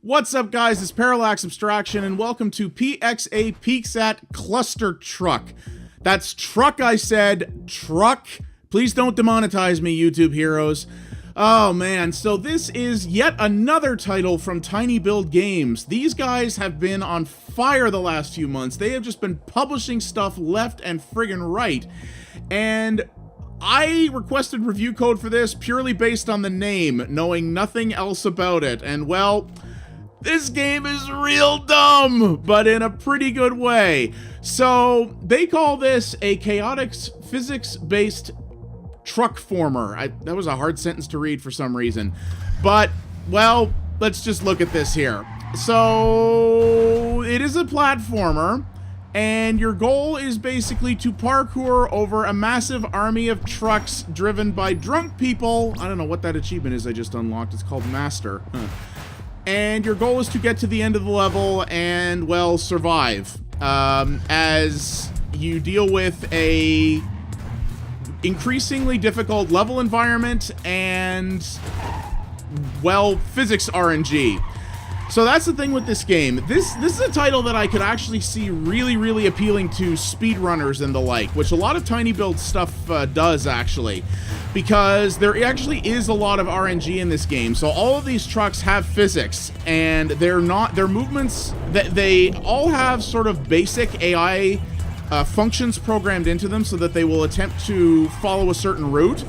What's up, guys? It's Parallax Abstraction, and welcome to PXA Peeks at Clustertruck. That's truck, I said. Truck. Please don't demonetize me, YouTube heroes. Oh, man. So this is yet another title from tinyBuild Games. These guys have been on fire the last few months. They have just been publishing stuff left and friggin' right. And I requested review code for this purely based on the name, knowing nothing else about it. And, well, this game is real dumb, but in a pretty good way. So they call this a chaotic physics-based truck former. That was a hard sentence to read for some reason. But, well, let's just look at this here. So it is a platformer, and your goal is basically to parkour over a massive army of trucks driven by drunk people. I don't know what that achievement is I just unlocked. It's called Master. And your goal is to get to the end of the level and, well, survive. As you deal with a increasingly difficult level environment and, well, physics RNG. So that's the thing with this game. This is a title that I could actually see really appealing to speedrunners and the like, which a lot of tinyBuild stuff does, actually. Because there actually is a lot of RNG in this game. So all of these trucks have physics, and their movements, they all have sort of basic AI functions programmed into them so that they will attempt to follow a certain route,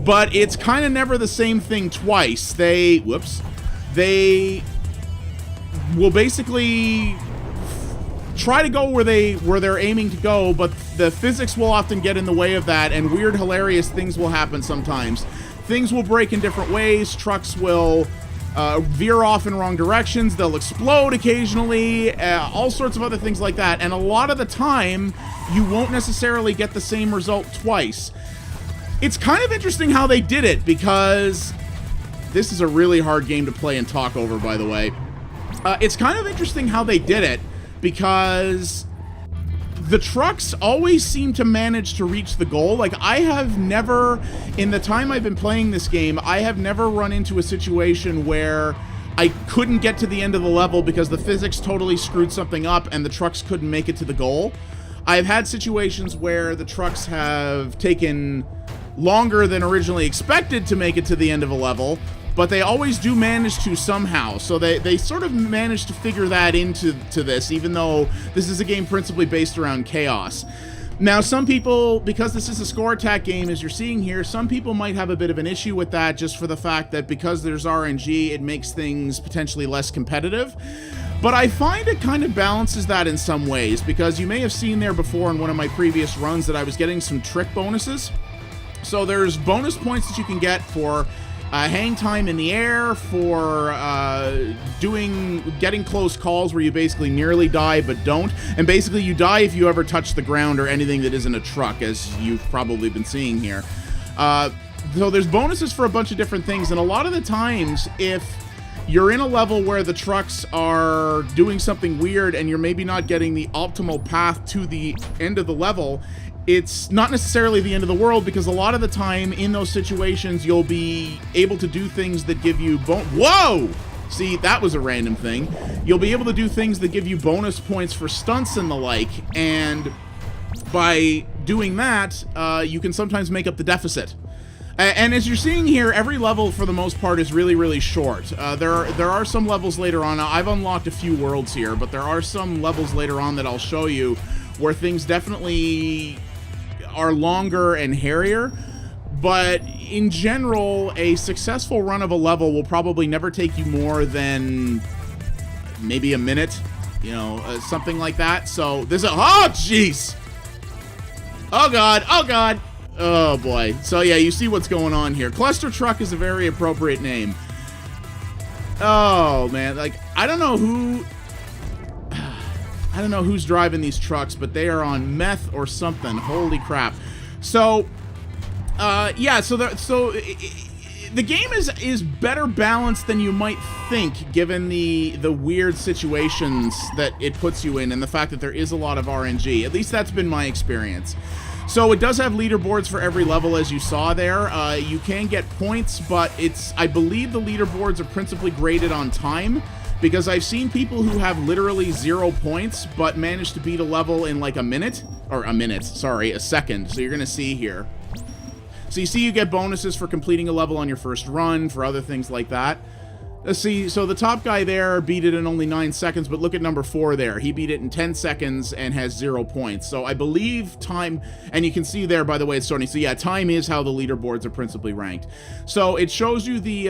but it's kind of never the same thing twice. They will basically try to go where they're aiming to go, but the physics will often get in the way of that, and weird, hilarious things will happen sometimes. Things will break in different ways. Trucks will veer off in wrong directions. They'll explode occasionally, all sorts of other things like that. And a lot of the time, you won't necessarily get the same result twice. It's kind of interesting how they did it, because this is a really hard game to play and talk over, by the way. It's kind of interesting how they did it, because the trucks always seem to manage to reach the goal. Like, I have never, in the time I've been playing this game, I have never run into a situation where I couldn't get to the end of the level because the physics totally screwed something up and the trucks couldn't make it to the goal. I've had situations where the trucks have taken longer than originally expected to make it to the end of a level, but they always do manage to somehow. So they sort of manage to figure that into this, even though this is a game principally based around chaos. Now, some people, because this is a score attack game, as you're seeing here, some people might have a bit of an issue with that, just for the fact that because there's RNG, it makes things potentially less competitive. But I find it kind of balances that in some ways, because you may have seen there before in one of my previous runs that I was getting some trick bonuses. So there's bonus points that you can get for hang time in the air, for getting close calls where you basically nearly die but don't, and basically you die if you ever touch the ground or anything that isn't a truck, as you've probably been seeing here. So there's bonuses for a bunch of different things, and a lot of the times, if you're in a level where the trucks are doing something weird and you're maybe not getting the optimal path to the end of the level, it's not necessarily the end of the world, because a lot of the time in those situations you'll be able to do things that give you whoa! See, that was a random thing. You'll be able to do things that give you bonus points for stunts and the like, and by doing that, you can sometimes make up the deficit. And as you're seeing here, every level for the most part is really short. There are some levels later on. Now, I've unlocked a few worlds here, but there are some levels later on that I'll show you where things definitely are longer and hairier, but in general, a successful run of a level will probably never take you more than maybe a minute, you know, something like that. So this is, oh jeez, oh god, oh boy. So yeah, you see what's going on here. Clustertruck is a very appropriate name. Oh man, like, I don't know who's driving these trucks, but they are on meth or something. Holy crap. So, yeah, so the game is better balanced than you might think, given the weird situations that it puts you in and the fact that there is a lot of RNG. At least that's been my experience. So it does have leaderboards for every level, as you saw there. You can get points, but I believe the leaderboards are principally graded on time. because I've seen people who have literally 0 points but manage to beat a level in like a second. So you're gonna see here. So you see you get bonuses for completing a level on your first run, for other things like that. Let's see, so the top guy there beat it in only 9 seconds, but look at number 4 there. He beat it in 10 seconds and has 0 points. So I believe time, and you can see there, by the way, it's starting. So yeah, time is how the leaderboards are principally ranked. So it shows you the,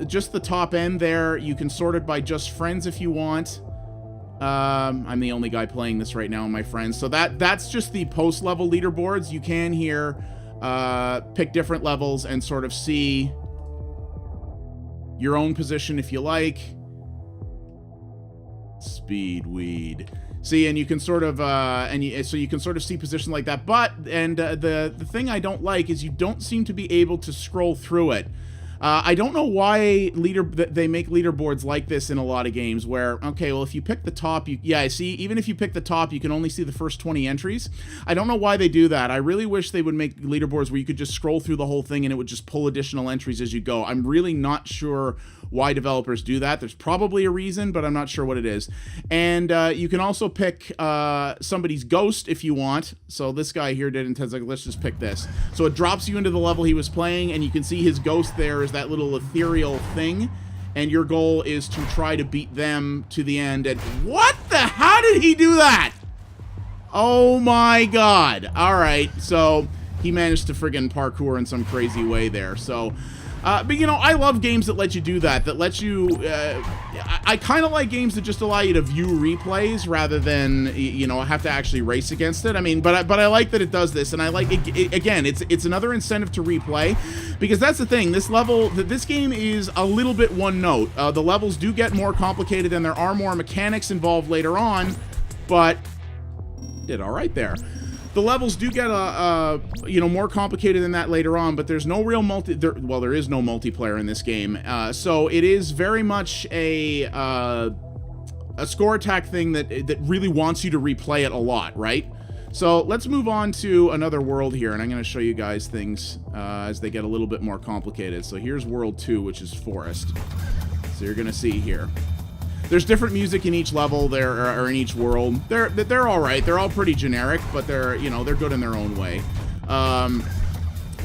just the top end there. You can sort it by just friends if you want. I'm the only guy playing this right now in my friends. So that's just the post-level leaderboards. You can here pick different levels and sort of see your own position if you like. Speed weed. See, and you can sort of so you can sort of see position like that. But the thing I don't like is you don't seem to be able to scroll through it. I don't know why they make leaderboards like this in a lot of games where, okay, well, if you pick the top, I see, even if you pick the top, you can only see the first 20 entries. I don't know why they do that. I really wish they would make leaderboards where you could just scroll through the whole thing and it would just pull additional entries as you go. I'm really not sure why developers do that. There's probably a reason, but I'm not sure what it is. And you can also pick somebody's ghost if you want. So this guy here did in 10 seconds. Let's just pick this. So it drops you into the level he was playing, and you can see his ghost there is that little ethereal thing. And your goal is to try to beat them to the end. And what the? How did he do that? Oh my God. All right. So he managed to friggin' parkour in some crazy way there. So... but, you know, I love games that let you do that let you, I kind of like games that just allow you to view replays rather than, you know, have to actually race against it. I mean, but I like that it does this, and I like, again, it's another incentive to replay, because that's the thing, this game is a little bit one note. The levels do get more complicated, and there are more mechanics involved later on, but did all right there. The levels do get you know, more complicated than that later on, but there's no real there is no multiplayer in this game. So it is very much a score attack thing that really wants you to replay it a lot, right? So let's move on to another world here, and I'm going to show you guys things as they get a little bit more complicated. So here's World 2, which is Forest. So you're going to see here. There's different music in each level or in each world. They're all right. They're all pretty generic, but they're, you know, they're good in their own way.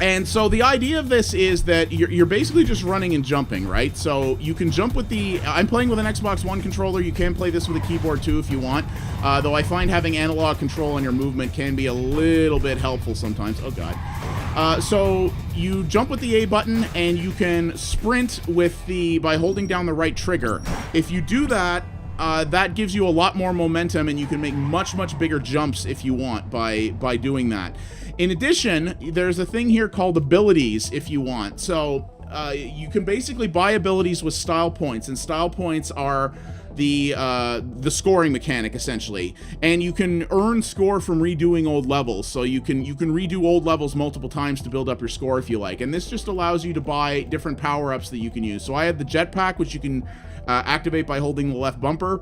And so the idea of this is that you're basically just running and jumping, right? So you can jump with I'm playing with an Xbox One controller. You can play this with a keyboard too if you want. Though I find having analog control on your movement can be a little bit helpful sometimes. Oh God. So you jump with the A button, and you can sprint by holding down the right trigger. If you do that, that gives you a lot more momentum, and you can make much, much bigger jumps if you want by doing that. In addition, there's a thing here called abilities if you want. So you can basically buy abilities with style points, and style points are the scoring mechanic essentially, and you can earn score from redoing old levels. So you can redo old levels multiple times to build up your score if you like, and this just allows you to buy different power-ups that you can use. So I have the jetpack, which you can activate by holding the left bumper,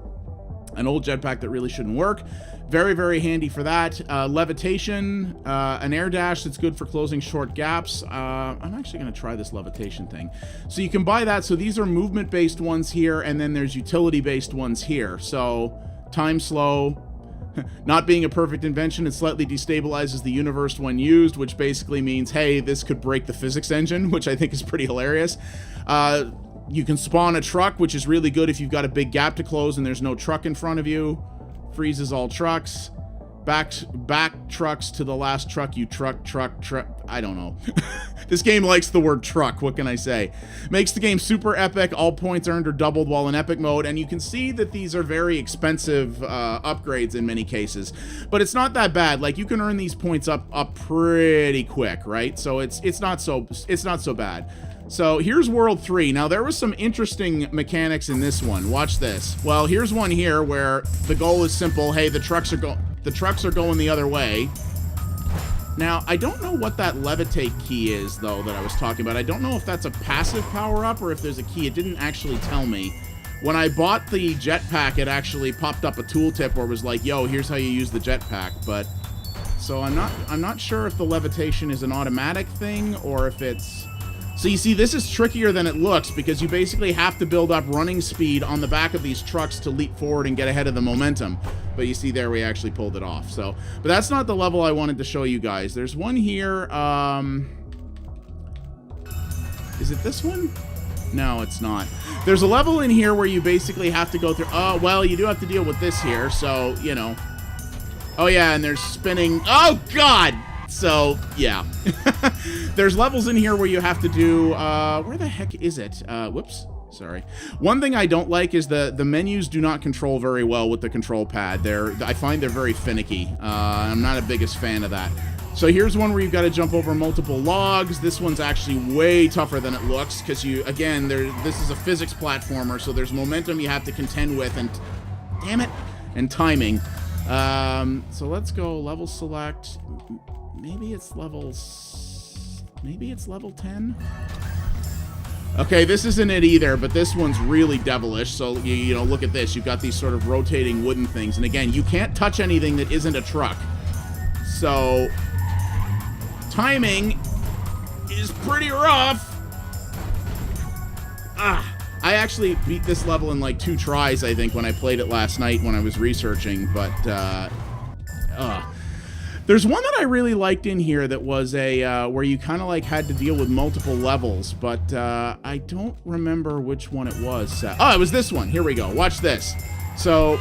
an old jetpack that really shouldn't work. Very, very handy for that. Levitation, an air dash that's good for closing short gaps. I'm actually going to try this levitation thing. So you can buy that. So these are movement-based ones here, and then there's utility-based ones here. So time slow, not being a perfect invention, it slightly destabilizes the universe when used, which basically means, hey, this could break the physics engine, which I think is pretty hilarious. You can spawn a truck, which is really good if you've got a big gap to close and there's no truck in front of you. Freezes all trucks. Back trucks to the last truck you truck. I don't know. This game likes the word truck. What can I say? Makes the game super epic. All points earned are doubled while in epic mode. And you can see that these are very expensive upgrades in many cases. But it's not that bad. Like, you can earn these points up pretty quick, right? So it's not so bad. So here's World 3. Now, there was some interesting mechanics in this one. Watch this. Well, here's one here where the goal is simple. Hey, the trucks are going the other way. Now, I don't know what that levitate key is, though, that I was talking about. I don't know if that's a passive power-up or if there's a key. It didn't actually tell me. When I bought the jetpack, it actually popped up a tooltip where it was like, yo, here's how you use the jetpack. But so I'm not sure if the levitation is an automatic thing or if it's... So you see, this is trickier than it looks because you basically have to build up running speed on the back of these trucks to leap forward and get ahead of the momentum. But you see there, we actually pulled it off. So, but that's not the level I wanted to show you guys. There's one here. Is it this one? No, it's not. There's a level in here where you basically have to go through. Oh, well, you do have to deal with this here. So, you know. Oh, yeah, and there's spinning. Oh, God! So, yeah. There's levels in here where you have to do, where the heck is it? Whoops, sorry. One thing I don't like is the menus do not control very well with the control pad. I find they're very finicky. I'm not a biggest fan of that. So here's one where you've got to jump over multiple logs. This one's actually way tougher than it looks because again, this is a physics platformer, so there's momentum you have to contend with, and damn it, and timing. So let's go level select. Maybe it's level 10. Okay, this isn't it either, but this one's really devilish. So you know, look at this. You've got these sort of rotating wooden things, and again, you can't touch anything that isn't a truck. So timing is pretty rough. I actually beat this level in like 2 tries, I think, when I played it last night when I was researching, but there's one that I really liked in here that was where you kind of like had to deal with multiple levels, but I don't remember which one it was. Oh, it was this one. Here we go. Watch this. So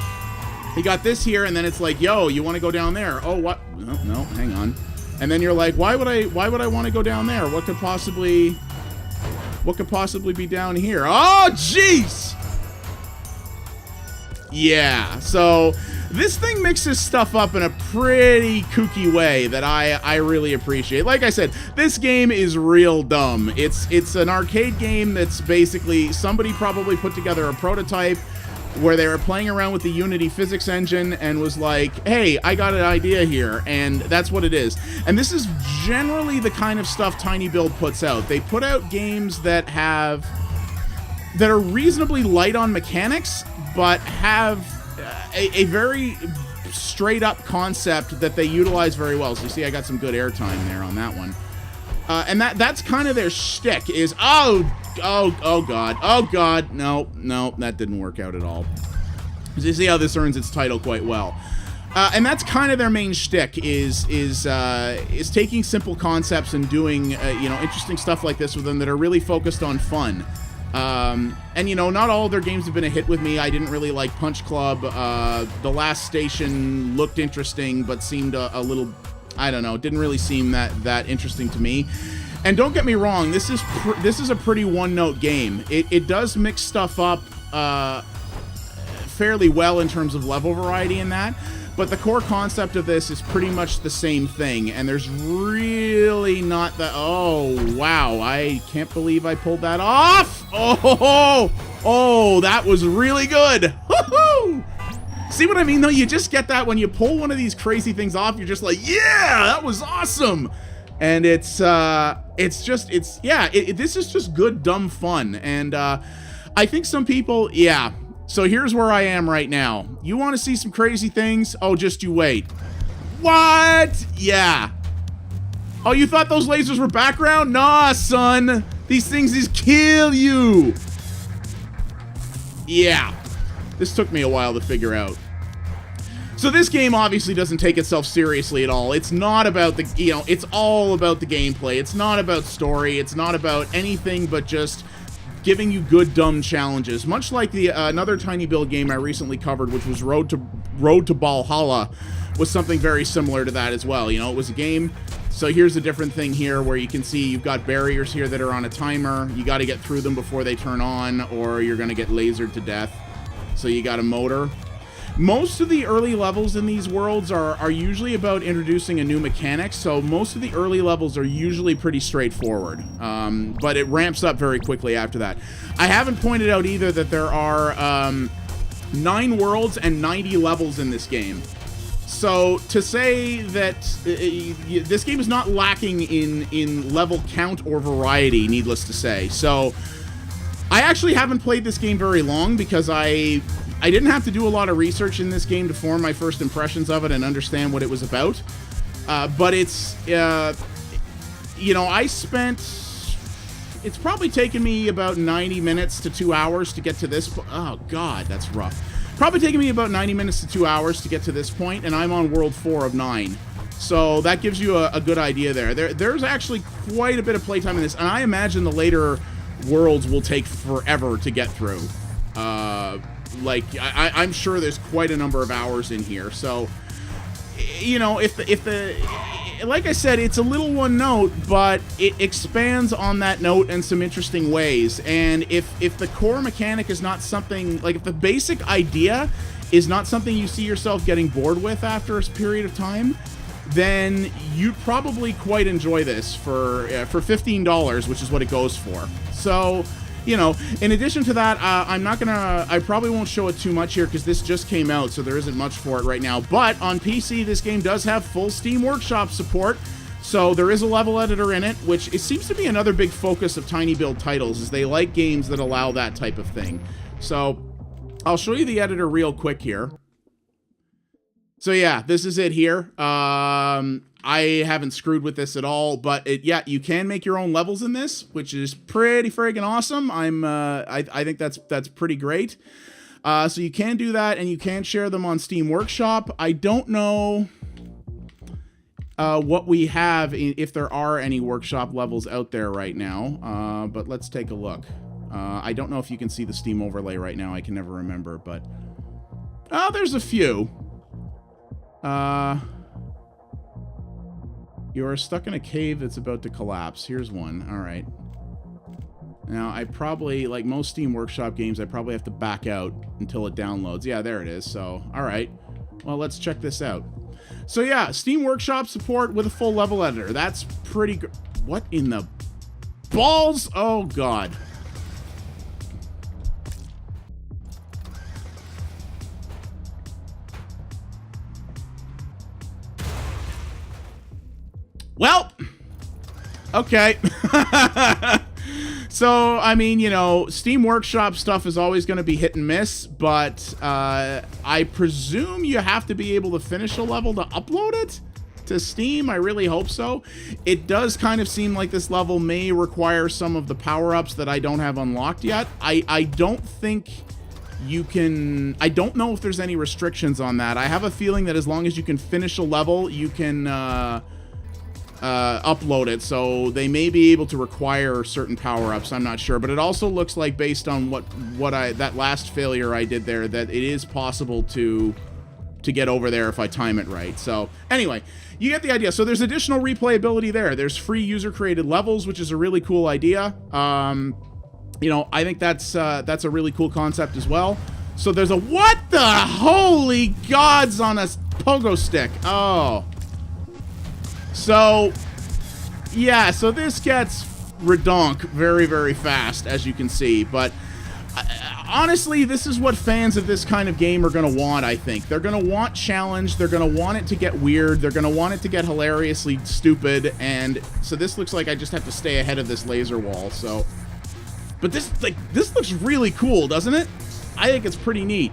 you got this here, and then it's like, yo, you want to go down there? Oh, what? No, hang on. And then you're like, why would I want to go down there? What could possibly be down here? Oh, jeez. Yeah. So this thing mixes stuff up in a pretty kooky way that I really appreciate. Like I said, this game is real dumb. It's an arcade game that's basically somebody probably put together a prototype where they were playing around with the Unity physics engine and was like, hey, I got an idea here, and that's what it is. And this is generally the kind of stuff tinyBuild puts out. They put out games that are reasonably light on mechanics, but have a very straight up concept that they utilize very well. So you see I got some good airtime there on that one. And that's kind of their shtick is, oh God, no, that didn't work out at all. So you see how this earns its title quite well. And that's kind of their main shtick is taking simple concepts and doing, interesting stuff like this with them that are really focused on fun. And, not all of their games have been a hit with me. I didn't really like Punch Club. The Last Station looked interesting, but seemed a little, I don't know, didn't really seem that interesting to me. And don't get me wrong, this is a pretty one-note game. It does mix stuff up fairly well in terms of level variety in that, but the core concept of this is pretty much the same thing, and there's really not the, oh, wow, I can't believe I pulled that off! Oh, that was really good! Woohoo! See what I mean, though? You just get that when you pull one of these crazy things off, you're just like, yeah, that was awesome! And this is just good, dumb fun. And I think some people, yeah. So here's where I am right now. You want to see some crazy things? Oh, just you wait. What? Yeah. Oh, you thought those lasers were background? Nah, son. These things just kill you. Yeah. This took me a while to figure out. So this game obviously doesn't take itself seriously at all. It's not about it's all about the gameplay. It's not about story. It's not about anything but just giving you good, dumb challenges. Much like the another tinyBuild game I recently covered, which was Road to Valhalla, was something very similar to that as well. It was a game. So here's a different thing here where you can see you've got barriers here that are on a timer. You got to get through them before they turn on, or you're going to get lasered to death. So you got a motor. Most of the early levels in these worlds are usually about introducing a new mechanic, so most of the early levels are usually pretty straightforward, but it ramps up very quickly after that. I haven't pointed out either that there are 9 worlds and 90 levels in this game. So to say that this game is not lacking in level count or variety, needless to say. So I actually haven't played this game very long because I didn't have to do a lot of research in this game to form my first impressions of it and understand what it was about. But it's, I spent it's probably taken me about 90 minutes to 2 hours to get to this oh god, that's rough. Probably taken me about 90 minutes to 2 hours to get to this point, and I'm on world 4 of 9. So that gives you a good idea there. There's actually quite a bit of playtime in this, and I imagine the later worlds will take forever to get through. Like, I'm sure there's quite a number of hours in here. So, you know, if the like I said, it's a little one note, but it expands on that note in some interesting ways. And if the core mechanic is not something, like if the basic idea is not something you see yourself getting bored with after a period of time, then you'd probably quite enjoy this for $15, which is what it goes for. So, you know, in addition to that, I probably won't show it too much here because this just came out, so there isn't much for it right now. But on PC, this game does have full Steam Workshop support, so there is a level editor in it, which it seems to be another big focus of tinyBuild titles, is they like games that allow that type of thing. So I'll show you the editor real quick here. So yeah, this is it here. I haven't screwed with this at all, but yeah, you can make your own levels in this, which is pretty friggin' awesome. I think that's pretty great. So you can do that, and you can share them on Steam Workshop. I don't know what we have, if there are any workshop levels out there right now, but let's take a look. I don't know if you can see the Steam overlay right now. I can never remember, but there's a few. You are stuck in a cave that's about to collapse. Here's one. All right. Now, I probably, like most Steam Workshop games, I probably have to back out until it downloads. Yeah, there it is. So, all right. Well, let's check this out. So, yeah, Steam Workshop support with a full level editor. That's pretty good. What in the balls? Oh, God. Well, okay. So, I mean, you know, Steam Workshop stuff is always going to be hit and miss, but I presume you have to be able to finish a level to upload it to Steam. I really hope so. It does kind of seem like this level may require some of the power-ups that I don't have unlocked yet. I don't think you can... I don't know if there's any restrictions on that. I have a feeling that as long as you can finish a level, you can... upload it, so they may be able to require certain power-ups. I'm not sure, but it also looks like, based on that last failure I did there, that it is possible to get over there if I time it right. So anyway, you get the idea. So there's additional replayability there. There's free user-created levels, which is a really cool idea. You know, I think that's a really cool concept as well. So there's a what the holy gods on a pogo stick. Oh. So, yeah, so this gets redonk very, very fast, as you can see. But, honestly, this is what fans of this kind of game are going to want, I think. They're going to want challenge. They're going to want it to get weird. They're going to want it to get hilariously stupid. And so this looks like I just have to stay ahead of this laser wall. So, but this looks really cool, doesn't it? I think it's pretty neat.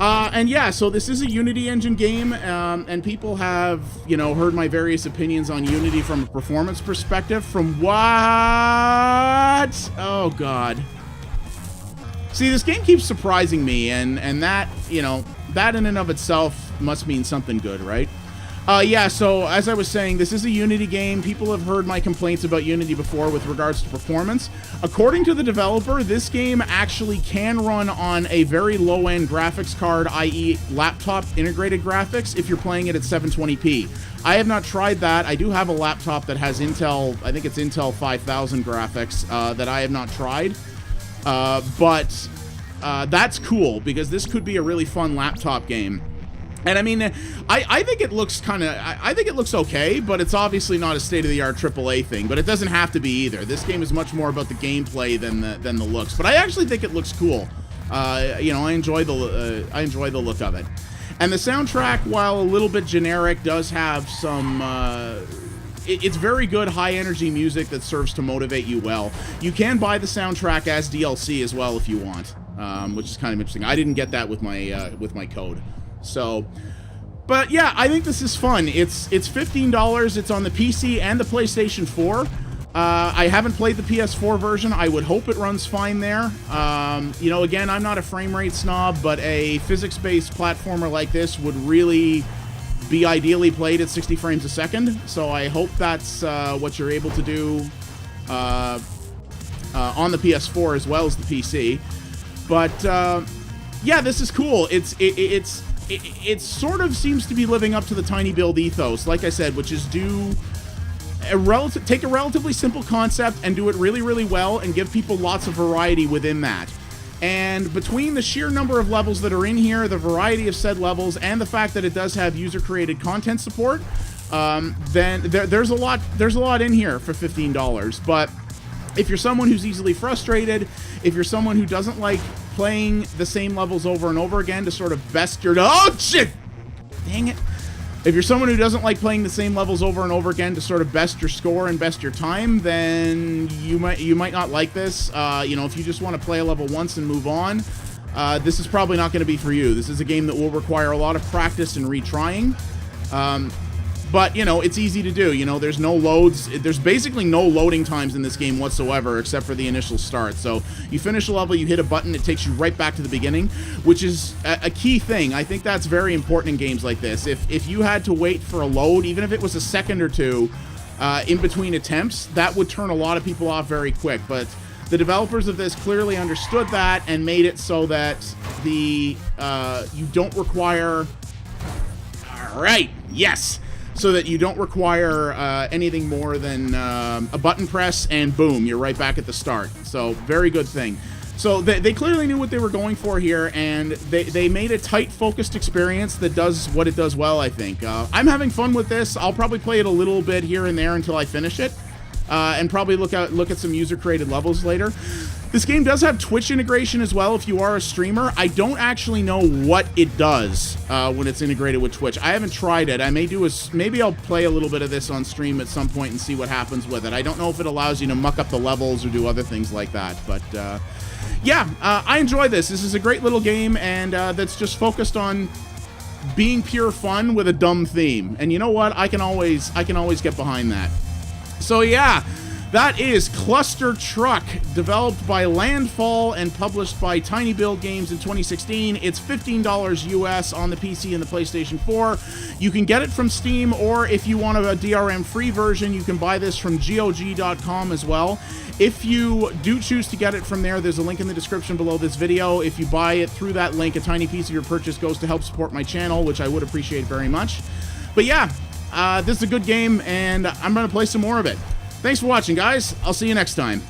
And yeah, so this is a Unity engine game, and people have, you know, heard my various opinions on Unity from a performance perspective. From what? Oh, God. See, this game keeps surprising me, and that, you know, that in and of itself must mean something good, right? Yeah, so as I was saying, this is a Unity game. People have heard my complaints about Unity before with regards to performance. According to the developer, this game actually can run on a very low-end graphics card, i.e. laptop integrated graphics, if you're playing it at 720p. I have not tried that. I do have a laptop that has Intel, I think it's Intel 5000 graphics, that I have not tried. But that's cool, because this could be a really fun laptop game. And I mean, I think it looks I think it looks okay, but it's obviously not a state-of-the-art AAA thing. But it doesn't have to be either. This game is much more about the gameplay than the looks. But I actually think it looks cool. You know, I enjoy the look of it. And the soundtrack, while a little bit generic, does have some. It's very good, high-energy music that serves to motivate you well. You can buy the soundtrack as DLC as well if you want, which is kind of interesting. I didn't get that with my code. So, but yeah, I think this is fun. It's $15. It's on the PC and the PlayStation 4. I haven't played the PS4 version. I would hope it runs fine there. You know, again, I'm not a frame rate snob, but a physics-based platformer like this would really be ideally played at 60 frames a second. So I hope that's what you're able to do on the PS4 as well as the PC. But yeah, this is cool. It sort of seems to be living up to the tinyBuild ethos, like I said, which is take a relatively simple concept and do it really, really well and give people lots of variety within that. And between the sheer number of levels that are in here, the variety of said levels, and the fact that it does have user-created content support, then there's a lot in here for $15. But if you're someone who's easily frustrated, if you're someone who doesn't like playing the same levels over and over again to sort of best your... Oh, shit! Dang it. If you're someone who doesn't like playing the same levels over and over again to sort of best your score and best your time, then you might not like this. You know, if you just want to play a level once and move on, this is probably not going to be for you. This is a game that will require a lot of practice and retrying. But, you know, it's easy to do. You know, there's no loads. There's basically no loading times in this game whatsoever except for the initial start. So you finish a level, you hit a button, it takes you right back to the beginning, which is a key thing. I think that's very important in games like this. If you had to wait for a load, even if it was a second or two in between attempts, that would turn a lot of people off very quick. But the developers of this clearly understood that and made it so that you don't require... All right, yes! So that you don't require anything more than a button press, and boom, you're right back at the start. So, very good thing. So, they clearly knew what they were going for here, and they made a tight, focused experience that does what it does well, I think. I'm having fun with this. I'll probably play it a little bit here and there until I finish it, and probably look at some user-created levels later. This game does have Twitch integration as well if you are a streamer. I don't actually know what it does when it's integrated with Twitch. I haven't tried it. I may maybe I'll play a little bit of this on stream at some point and see what happens with it. I don't know if it allows you to muck up the levels or do other things like that. But yeah, I enjoy this. This is a great little game, and that's just focused on being pure fun with a dumb theme. And you know what? I can always get behind that. So yeah. That is Clustertruck, developed by Landfall and published by tinyBuild Games in 2016. It's $15 US on the PC and the PlayStation 4. You can get it from Steam, or if you want a DRM-free version, you can buy this from GOG.com as well. If you do choose to get it from there, there's a link in the description below this video. If you buy it through that link, a tiny piece of your purchase goes to help support my channel, which I would appreciate very much. But yeah, this is a good game, and I'm going to play some more of it. Thanks for watching, guys. I'll see you next time.